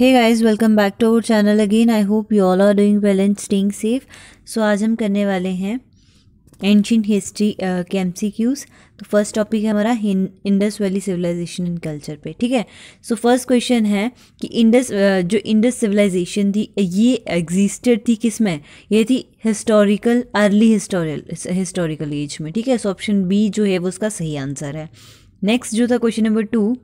Hey guys, welcome back to our channel again. I hope you all are doing well and staying safe. So आज हम करने वाले हैं ancient history के MCQs. तो first topic है हमारा Indus valley civilisation and culture पे, ठीक है। सो फर्स्ट क्वेश्चन है कि जो इंडस सिविलाइजेशन थी ये एग्जिस्टेड थी किस में? ये थी हिस्टोरिकल अर्ली हिस्टोरिकल एज में, ठीक है। सो ऑप्शन बी जो है वो उसका सही आंसर है। नेक्स्ट जो था question number 2,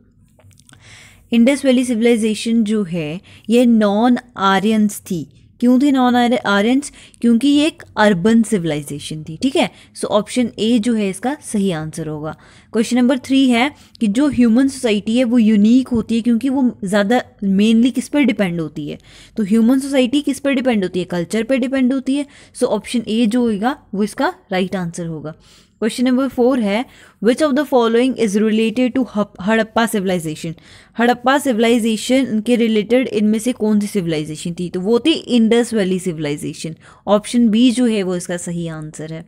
Indus valley civilisation जो है ये नॉन आर्यंस थी। क्यों थी नॉन आर्यंस? क्योंकि ये एक अर्बन सिविलाइजेशन थी, ठीक है। सो ऑप्शन ए जो है इसका सही आंसर होगा। क्वेश्चन नंबर 3 है कि जो ह्यूमन सोसाइटी है वो यूनिक होती है क्योंकि वो ज़्यादा मेनली किस पर डिपेंड होती है? तो ह्यूमन सोसाइटी किस पर डिपेंड होती है? कल्चर पर डिपेंड होती है। सो ऑप्शन ए जो होगा वो इसका राइट आंसर होगा। क्वेश्चन नंबर 4 है which of the following is related to Harappa civilisation. Harappa civilisation के रिलेटेड इनमें से कौन सी सिविलाइजेशन थी? तो वो थी Indus valley civilisation. Option B जो है वो इसका सही आंसर है।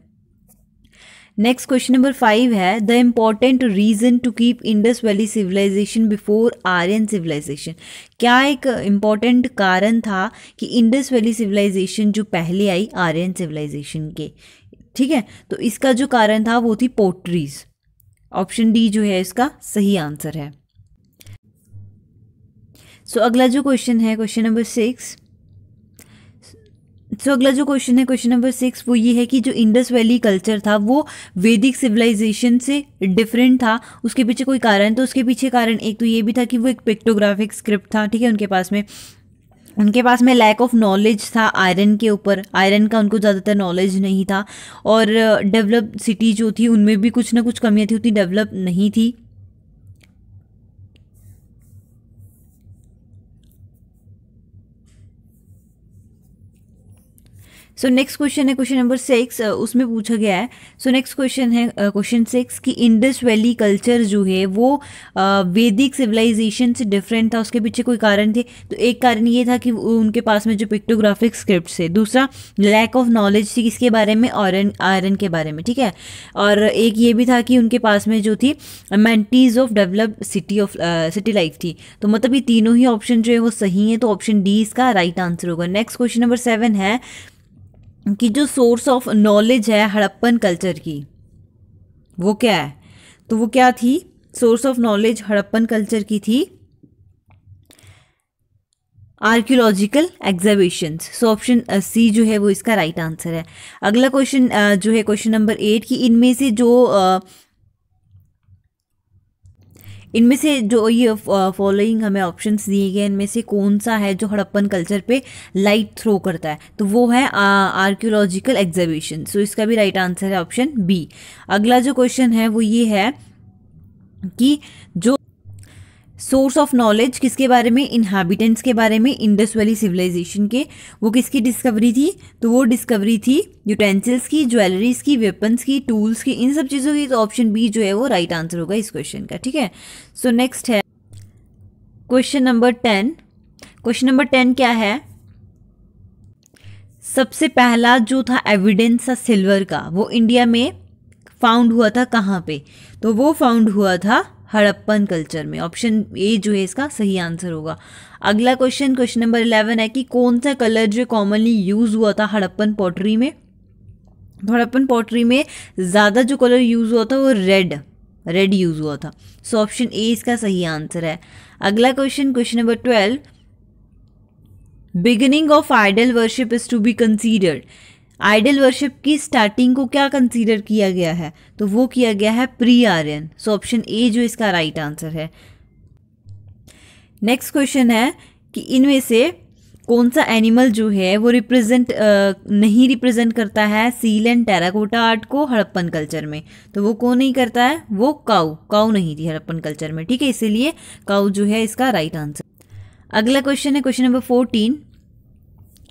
नेक्स्ट क्वेश्चन नंबर 5 है the important reason to keep Indus valley civilisation before Aryan civilisation. क्या एक इम्पॉर्टेंट कारण था कि इंडस वैली सिविलाइजेशन जो पहले आई आर्यन सिविलाइजेशन के, ठीक है। तो इसका जो कारण था वो थी पोट्रीज। ऑप्शन डी जो है इसका सही आंसर है। सो अगला जो क्वेश्चन है क्वेश्चन नंबर 6। अगला जो क्वेश्चन है क्वेश्चन नंबर 6 वो ये है कि जो इंडस वैली कल्चर था वो वैदिक सिविलाइजेशन से डिफरेंट था। उसके पीछे कोई कारण? तो उसके पीछे कारण एक तो ये भी था कि वो एक पिक्टोग्राफिक स्क्रिप्ट था, ठीक है। उनके पास में लैक ऑफ नॉलेज था आयरन के ऊपर, आयरन का उनको ज़्यादातर नॉलेज नहीं था। और डेवलप सिटी जो थी उनमें भी कुछ ना कुछ कमियां थी, उतनी डेवलप नहीं थी। सो नेक्स्ट क्वेश्चन है क्वेश्चन नंबर 6, उसमें पूछा गया है। सो नेक्स्ट क्वेश्चन है क्वेश्चन 6 कि इंडस वैली कल्चर जो है वो वैदिक सिविलाइजेशन से डिफरेंट था। उसके पीछे कोई कारण थे? तो एक कारण ये था कि उनके पास में जो पिक्टोग्राफिक स्क्रिप्ट है। दूसरा लैक ऑफ नॉलेज थी किसके बारे में? आयरन के बारे में, ठीक है। और एक ये भी था कि उनके पास में जो थी mentees of developed city life थी। तो मतलब ये तीनों ही ऑप्शन जो है वो सही है। तो ऑप्शन डी इसका राइट आंसर होगा। नेक्स्ट क्वेश्चन नंबर 7 है कि जो सोर्स ऑफ नॉलेज है हड़प्पन कल्चर की वो क्या है? तो वो क्या थी? Source of knowledge Harappan culture की थी archaeological exhibitions. So option C जो है वो इसका राइट आंसर है। अगला क्वेश्चन जो है क्वेश्चन नंबर 8 कि इनमें से जो ये फॉलोइंग हमें ऑप्शंस दिए गए इनमें से कौन सा है जो हड़प्पन कल्चर पे लाइट थ्रो करता है? तो वो है आर्कियोलॉजिकल एग्जीबिशन। सो इसका भी राइट आंसर है ऑप्शन बी। अगला जो क्वेश्चन है वो ये है कि जो सोर्स ऑफ नॉलेज किसके बारे में? इनहैबिटेंट्स के बारे में इंडस वैली सिविलाइजेशन के। वो किसकी डिस्कवरी थी? तो वो डिस्कवरी थी यूटेंसिल्स की, ज्वेलरीज की, वेपन्स की, टूल्स की, इन सब चीज़ों की। तो ऑप्शन बी जो है वो राइट आंसर होगा इस क्वेश्चन का, ठीक है। सो नेक्स्ट है क्वेश्चन नंबर 10। क्वेश्चन नंबर 10 क्या है? सबसे पहला जो था एविडेंस था सिल्वर का वो इंडिया में फाउंड हुआ था कहाँ पे? तो वो फाउंड हुआ था हड़प्पन कल्चर में। ऑप्शन ए जो है इसका सही आंसर होगा। अगला क्वेश्चन क्वेश्चन नंबर 11 है कि कौन सा कलर जो कॉमनली यूज हुआ था हड़प्पन पॉटरी में? तो हड़प्पन पॉटरी में ज़्यादा जो कलर यूज हुआ था वो रेड यूज हुआ था। सो ऑप्शन ए इसका सही आंसर है। अगला question question number 12 beginning of idol worship is to be considered. Idol worship की स्टार्टिंग को क्या कंसीडर किया गया है? तो वो किया गया है pre Aryan. So option A जो इसका राइट आंसर है। नेक्स्ट क्वेश्चन है कि इनमें से कौन सा एनिमल जो है वो नहीं रिप्रेजेंट करता है सील एंड टेराकोटा आर्ट को हड़प्पन कल्चर में? तो वो कौन नहीं करता है? वो काऊ नहीं थी हड़प्पन कल्चर में, ठीक है। इसीलिए काऊ जो है इसका राइट आंसर। अगला क्वेश्चन है क्वेश्चन नंबर 14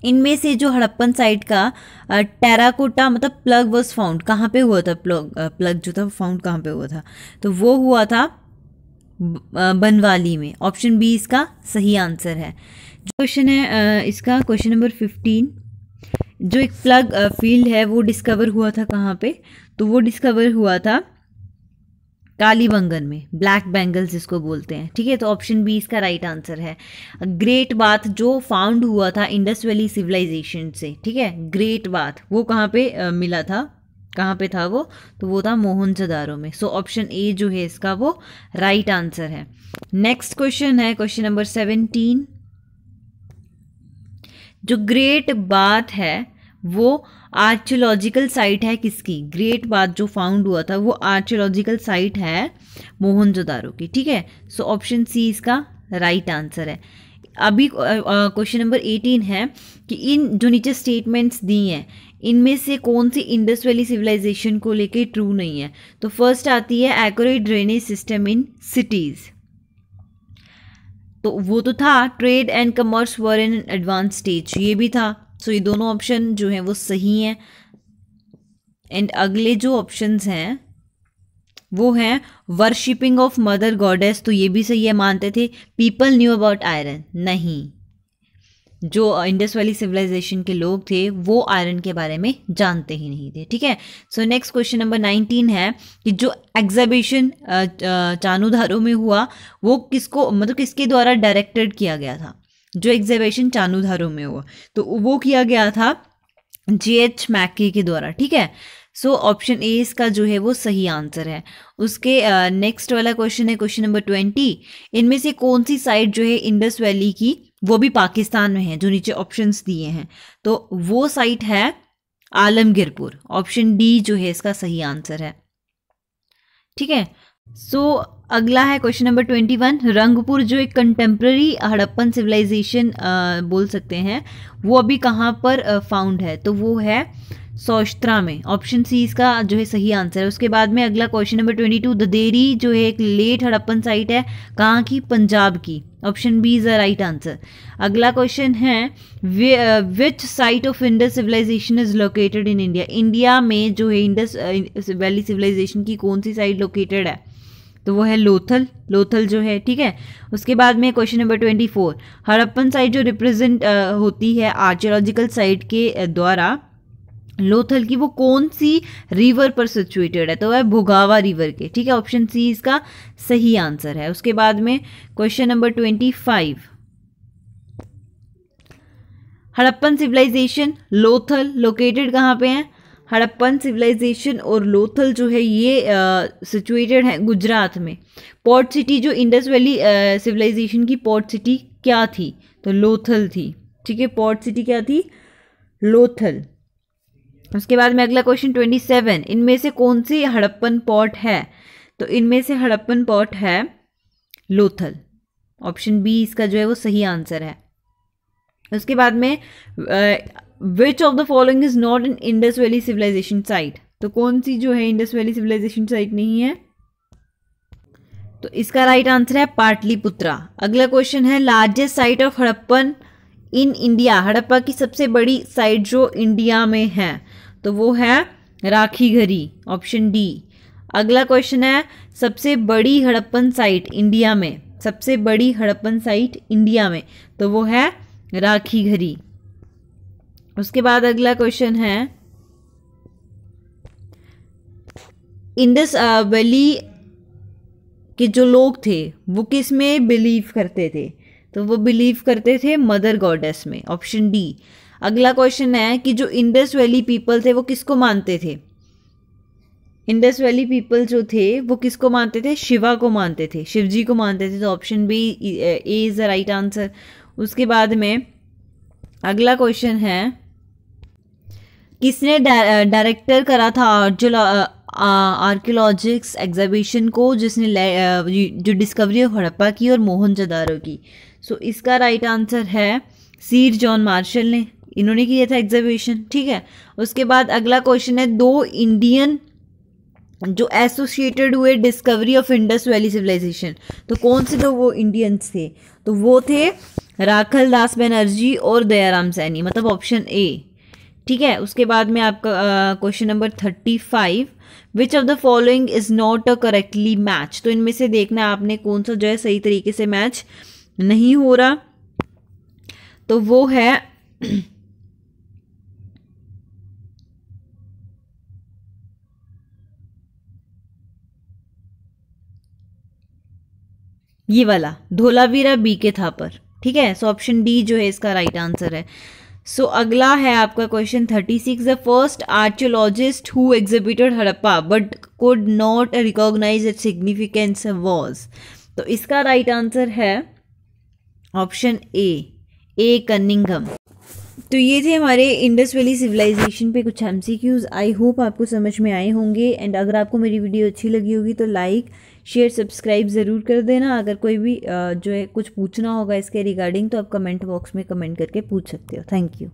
इनमें से जो हड़प्पन साइट का टेराकोटा मतलब प्लग वॉज फाउंड कहाँ पे हुआ था? प्लग जो था फाउंड कहाँ पे हुआ था? तो वो हुआ था बनवाली में। ऑप्शन बी इसका सही आंसर है। जो क्वेश्चन है इसका क्वेश्चन नंबर 15 जो एक प्लग फील्ड है वो डिस्कवर हुआ था कहाँ पे? तो वो डिस्कवर हुआ था कालीबंगन में, ब्लैक बेंगल्स जिसको बोलते हैं, ठीक है। तो ऑप्शन बी इसका राइट आंसर है। ग्रेट बाथ जो फाउंड हुआ था इंडस वैली सिविलाइजेशन से, ठीक है, ग्रेट बाथ वो कहाँ पे मिला था, कहाँ पे था वो, तो वो था मोहनजोदारो में। सो ऑप्शन ए जो है इसका वो राइट आंसर है। नेक्स्ट क्वेश्चन है क्वेश्चन नंबर 17। जो ग्रेट बाथ है वो आर्कियोलॉजिकल साइट है किसकी? ग्रेट बाथ जो फाउंड हुआ था वो आर्कियोलॉजिकल साइट है मोहनजोदारो की, ठीक है। सो ऑप्शन सी इसका राइट आंसर है। अभी क्वेश्चन नंबर 18 है कि इन जो नीचे स्टेटमेंट्स दी हैं इनमें से कौन सी इंडस वैली सिविलाइजेशन को लेके ट्रू नहीं है? तो फर्स्ट आती है accurate drainage system in cities, तो वो तो था। Trade and commerce were in advance stage, ये भी था। सो ये दोनों ऑप्शन जो हैं वो सही हैं। एंड अगले जो ऑप्शंस हैं वो हैं वर्शिपिंग ऑफ मदर गॉडेस, तो ये भी सही है, मानते थे। पीपल न्यू अबाउट आयरन, नहीं, जो इंडस वैली सिविलाइजेशन के लोग थे वो आयरन के बारे में जानते ही नहीं थे, ठीक है। सो नेक्स्ट क्वेश्चन नंबर 19 है कि जो एग्जीबिशन चानुधारो में हुआ वो किसको, मतलब किसके द्वारा डायरेक्टेड किया गया था? जो एग्जीबिशन चानुधारो में हुआ तो वो किया गया था J.H. मैकी के द्वारा, ठीक है। सो ऑप्शन ए इसका जो है वो सही आंसर है। उसके नेक्स्ट वाला क्वेश्चन है क्वेश्चन नंबर 20। इनमें से कौन सी साइट जो है इंडस वैली की वो भी पाकिस्तान में है, जो नीचे ऑप्शंस दिए हैं, तो वो साइट है आलमगीरपुर। ऑप्शन डी जो है इसका सही आंसर है, ठीक है। सो अगला है क्वेश्चन नंबर 21। रंगपुर जो एक कंटेम्प्रेरी हड़प्पन सिविलाइजेशन बोल सकते हैं, वो अभी कहाँ पर फाउंड है? तो वो है सौशत्रा में। ऑप्शन सी इसका जो है सही आंसर है। उसके बाद में अगला क्वेश्चन नंबर 22। ददेरी जो है एक लेट हड़प्पन साइट है, कहाँ की? पंजाब की। Option B is the right answer. अगला क्वेश्चन है which site of Indus civilisation is located in India? India में जो है इंडस वैली सिविलाइजेशन की कौन सी साइट लोकेटेड है? तो वो है लोथल, लोथल जो है, ठीक है। उसके बाद में क्वेश्चन नंबर 24। हड़प्पन साइट जो रिप्रेजेंट होती है आर्कियोलॉजिकल साइट के द्वारा लोथल की, वो कौन सी रिवर पर सिचुएटेड है? तो वह भुगावा रिवर के, ठीक है। ऑप्शन सी इसका सही आंसर है। उसके बाद में question number 25। Harappan civilisation Lothal located कहाँ पे है? हड़प्पन सिविलाइजेशन और लोथल जो है ये सिचुएटेड है गुजरात में। पोर्ट सिटी जो इंडस वैली सिविलाइजेशन की पोर्ट सिटी क्या थी? तो लोथल थी, ठीक है। पोर्ट सिटी क्या थी? लोथल। उसके बाद में अगला क्वेश्चन 27। इनमें से कौन सी हड़प्पन पोर्ट है? तो इनमें से हड़प्पन पोर्ट है लोथल। ऑप्शन बी इसका जो है वो सही आंसर है। उसके बाद में which of the following is not in Indus valley civilisation site? तो कौन सी जो है इंडस वैली सिविलाइजेशन साइट नहीं है? तो इसका राइट आंसर है पाटलिपुत्रा। अगला क्वेश्चन है largest site of Harappan in India. Harappa की सबसे बड़ी साइट जो इंडिया में है तो वो है राखीगढ़ी। Option D. अगला क्वेश्चन है सबसे बड़ी हड़प्पन साइट इंडिया में, सबसे बड़ी हड़प्पन साइट इंडिया में, तो वो है राखीगढ़ी। उसके बाद अगला क्वेश्चन है इंडस वैली के जो लोग थे वो किस में बिलीव करते थे? तो वो बिलीव करते थे मदर गॉडेस में। Option D. अगला क्वेश्चन है कि जो इंडस वैली पीपल थे वो किसको मानते थे? इंडस वैली पीपल जो थे वो किसको मानते थे? शिवा को मानते थे, शिव जी को मानते थे। तो option B A is the right answer. उसके बाद में अगला क्वेश्चन है किसने डायरेक्टर करा था आर्कियोलॉजिक्स एग्जीबिशन को, जिसने जो डिस्कवरी ऑफ हड़प्पा की और मोहनजोदारो की? सो इसका राइट आंसर है सीर जॉन मार्शल ने, इन्होंने किया था एग्जीबिशन, ठीक है। उसके बाद अगला क्वेश्चन है दो इंडियन जो एसोसिएटेड हुए discovery of Indus valley civilisation, तो कौन से दो वो इंडियंस थे? तो वो थे राखल दास बनर्जी और दयाराम सैनी, मतलब ऑप्शन ए, ठीक है। उसके बाद में आपका question number 35। Which of the following is not a correctly match? तो इनमें से देखना है आपने कौन सा जो है सही तरीके से मैच नहीं हो रहा। तो वो है ये वाला धोलावीरा बी के थापर, ठीक है। सो ऑप्शन डी जो है इसका राइट आंसर है। सो अगला है आपका question 36, the first archaeologist who exhibited Harappa but could not recognise its significance was. तो इसका राइट आंसर है ऑप्शन ए कनिंघम। तो ये थे हमारे इंडस वैली सिविलाइजेशन पे कुछ एमसीक्यूज। आई होप आपको समझ में आए होंगे। एंड अगर आपको मेरी वीडियो अच्छी लगी होगी तो लाइक शेयर सब्सक्राइब ज़रूर कर देना। अगर कोई भी जो है कुछ पूछना होगा इसके रिगार्डिंग तो आप कमेंट बॉक्स में कमेंट करके पूछ सकते हो। Thank you.